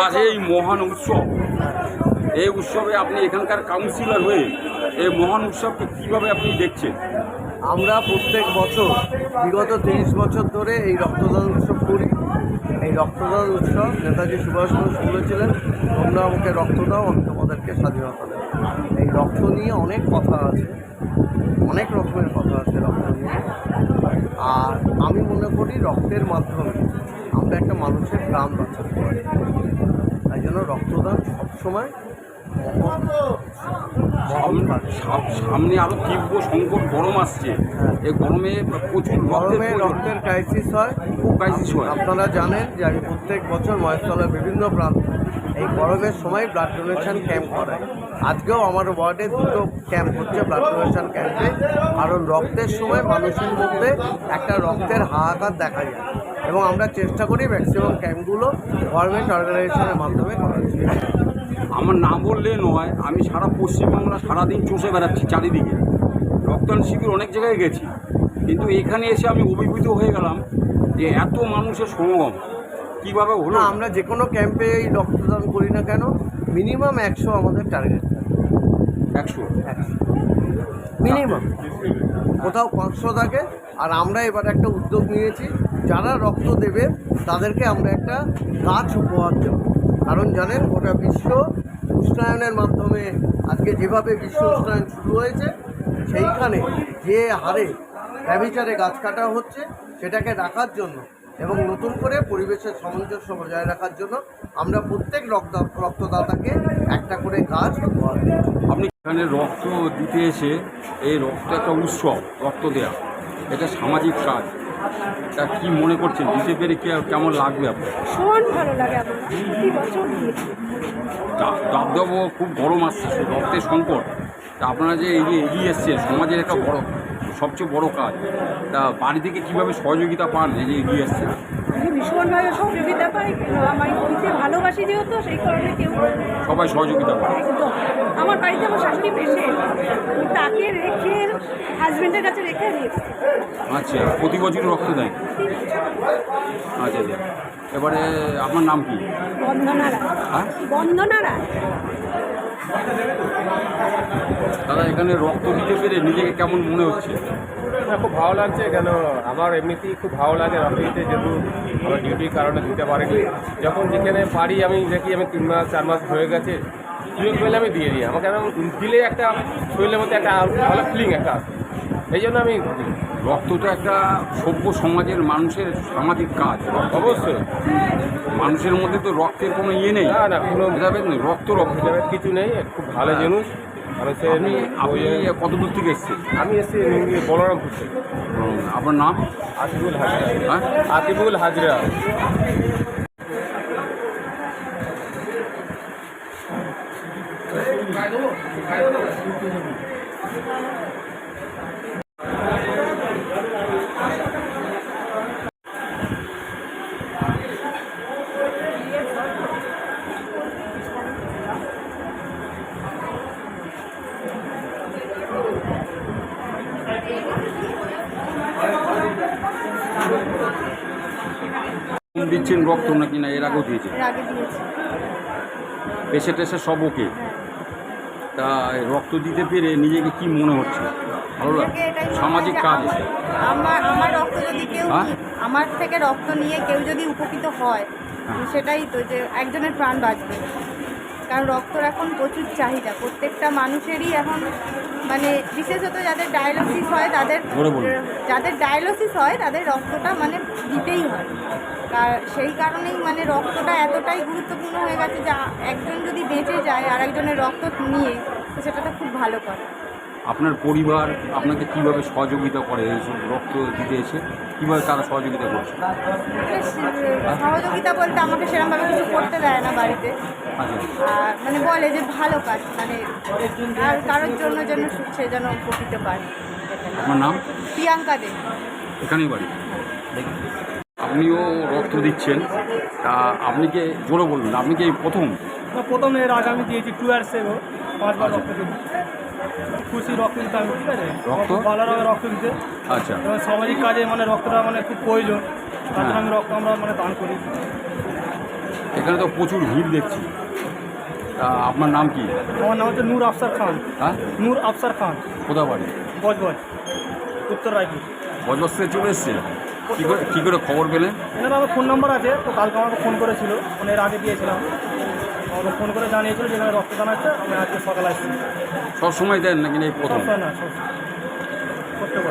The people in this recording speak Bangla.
আজ এই মহান উৎসব, এই উৎসবে আপনি এখানকার কাউন্সিলর হয়ে এই মহান উৎসবকে কীভাবে আপনি দেখছেন? আমরা প্রত্যেক বছর বিগত 30 বছর ধরে এই রক্তদান উৎসব করি। এই রক্তদান উৎসব নেতাজি সুভাষ বোস বলেছিলেন, তোমরা আমাকে রক্ত দাও, আমি তোমাদেরকে স্বাধীনতা দেব। এই রক্ত নিয়ে অনেক কথা আছে, অনেক রকমের কথা আছে রক্ত নিয়ে। আর আমি মনে করি রক্তের মাধ্যমে আমরা একটা মানুষের প্রাণ বাঁচাতে পারি। তাই জন্য রক্তদান সবসময় সামনে আরো তীব্র সংকট গরম আসছে। এই গরমে প্রচুর রক্তের ক্রাইসিস হয়, খুব ক্রাইসিস হয়। আপনারা জানেন যে আমি প্রত্যেক বছর মহেশতলার বিভিন্ন প্রান্ত এই গরমের সময় ব্লাড ডোনেশন ক্যাম্প করাই। আজকেও আমার ওয়ার্ডে 2টো ক্যাম্প হচ্ছে ব্লাড ডোনেশন ক্যাম্পে। কারণ রক্তের সময় মানুষের মধ্যে একটা রক্তের হাহাকার দেখা যায় এবং আমরা চেষ্টা করি ম্যাক্সিমাম ক্যাম্পগুলো গভর্নমেন্ট অর্গানাইজেশনের মাধ্যমে করার। আমার না বললে নয়, আমি সারা পশ্চিমবাংলা সারাদিন চষে বেড়াচ্ছি চারিদিকে, রক্তদান শিবির অনেক জায়গায় গেছি, কিন্তু এখানে এসে আমি অভিভূত হয়ে গেলাম যে এত মানুষের সমাগম কীভাবে হলো। আমরা যে কোনো ক্যাম্পে এই রক্তদান করি না কেন, মিনিমাম 100 আমাদের টার্গেট। 100 মিনিমাম, কোথাও 500 থাকে। আর আমরা এবার একটা উদ্যোগ নিয়েছি, যারা রক্ত দেবে তাদেরকে আমরা একটা গাছ উপহার দেব। কারণ জানেন, গোটা বিশ্ব উষ্ণায়নের মাধ্যমে আজকে যেভাবে বিশ্ব উষ্ণায়ন শুরু হয়েছে, সেইখানে যে হারে ব্যভিচারে গাছ কাটা হচ্ছে, সেটাকে রাখার জন্য এবং নতুন করে পরিবেশের সামঞ্জস্য বজায় রাখার জন্য আমরা প্রত্যেক রক্তদাতাকে একটা করে গাছ উপহার দেব। আপনি এখানে রক্ত দিতে এসে, এই রক্ত একটা উৎসব, রক্ত দেওয়া এটা সামাজিক কাজ, তা কি মনে করছেন? দিতে পেরে কেমন লাগবে আপনার? ভীষণ ভালো লাগে। দাবদাবও খুব গরম আসছে, রক্তের সংকট, তা আপনারা যে এগিয়ে এসছেন, সমাজের একটা সবচেয়ে বড় কাজ, তা বাড়ি থেকে কীভাবে সহযোগিতা পান এই যে এগিয়ে এসছেন? আমি ভীষণভাবে সহযোগিতা পাই, আমার বলতে ভালোবাসি যেহেতু, সেই কারণে কেউ সবাই সহযোগিতা পায়। একদম। আমার বাড়িতে আমার শাশুড়ি পেশেন্ট, তাকে রেখে হাজব্যান্ডের কাছে রেখে দিয়েছি। আচ্ছা, প্রতি বছর রক্ত দেয়? আচ্ছা আচ্ছা। এবারে আপনার নাম কি? বন্দনা রায়। হ্যাঁ, বন্দনা রায়। দাদা, এখানে রক্ত দিতে পেরে নিজেকে কেমন মনে হচ্ছে? খুব ভালো লাগছে, কেন আমার এমনিতেই খুব ভালো লাগে রক্ত দিতে, যেহেতু আমার ডিউটির কারণে দিতে পারিনি। যখন যেখানে পারি আমি দেখি, আমি 3 মাস 4 মাস হয়ে গেছে, সুযোগ পেলে আমি দিয়ে দিই। আমাকে দিলে একটা শরীরের মধ্যে একটা ভালো ফিলিং একটা আসে, এই জন্য আমি রক্তটা একটা সভ্য সমাজের মানুষের সামাজিক কাজ। অবশ্যই মানুষের মধ্যে তো রক্তের কোনো ইয়ে নেই, না কোনো রক্ত কিছু নেই, খুব ভালো জিনিস। আপনি কত দূর থেকে এসছেন? আমি এসেছি বলরামপুর থেকে। আপনার নাম? আতিবুল হাজরা। হ্যাঁ, আতিবুল হাজরা। দিচ্ছেন রক্ত নাকি না এর আগেও দিয়েছেন? পেশে টেশে সব ওকে? তা রক্ত দিতে পেরে নিজেকে কি মনে হচ্ছে? ভালো লাগে? সামাজিক কাজ আমার রক্ত যদি কেউ আমার থেকে রক্ত নিয়ে কেউ যদি উপকৃত হয়, সেটাই তো, যে একজনের প্রাণ বাঁচবে। কারণ রক্তর এখন প্রচুর চাহিদা প্রত্যেকটা মানুষেরই এখন, মানে বিশেষত যাদের ডায়ালিসিস হয় তাদের রক্তটা মানে দিতেই হয়। সেই কারণেই মানে রক্তটা এতটাই গুরুত্বপূর্ণ হয়ে গেছে যে একজন যদি বেঁচে যায় আর একজনের রক্ত নিয়ে, তো সেটা তো খুব ভালো করে। আপনার পরিবার আপনাকে কীভাবে সহযোগিতা করে এইসব রক্ত দিতে এসে? কীভাবে তারা সহযোগিতা করছে? সহযোগিতা বলতে আমাকে সেরকমভাবে কিছু করতে দেয় না বাড়িতে, আর মানে বলে যে ভালো কাজ, মানে আর কারোর জন্য যেন সে যেন উপকৃত পায়। আপনার নাম? প্রিয়াঙ্কা দে। এখানেই বাড়ি? আপনিও রক্ত দিচ্ছেন, তা আপনি কি জোরে বলবেন, আপনি কি প্রথম? এর আগে আমি দিয়েছি 2 ইয়ার্স এগো, 5 বার রক্ত দিয়েছি। খুশি রক্ত দিতে আমি, ঠিক আছে? রক্ত? খুব ভালো লাগে রক্ত দিতে। আচ্ছা, এবং সামাজিক কাজে মানে রক্তটা মানে খুব প্রয়োজন, তার জন্য হ্যাঁ। আমি রক্ত আমরা মানে দান করি। এখানে তো প্রচুর ভিড় দেখছি। তা আপনার নাম কি? আমার নাম হচ্ছে নূর আফসার খান। হ্যাঁ, নূর আফসার খান, কোথা বাড়ি? বজবজ, উত্তর রায়পুর। বজবজ থেকে চলে এসছেন? কী করে খবর পেলেন? এনার আমার ফোন নাম্বার আছে, তো কালকে আমাকে ফোন করেছিল, মানে এর আগে দিয়েছিলাম, আমাকে ফোন করে জানিয়েছিল যে এখানে রক্তদান আছে, আমি আজকে সকালে আসছি। সব সময় দেন নাকি এই প্রথম? সবসময় না, সবসময় করতে পারি।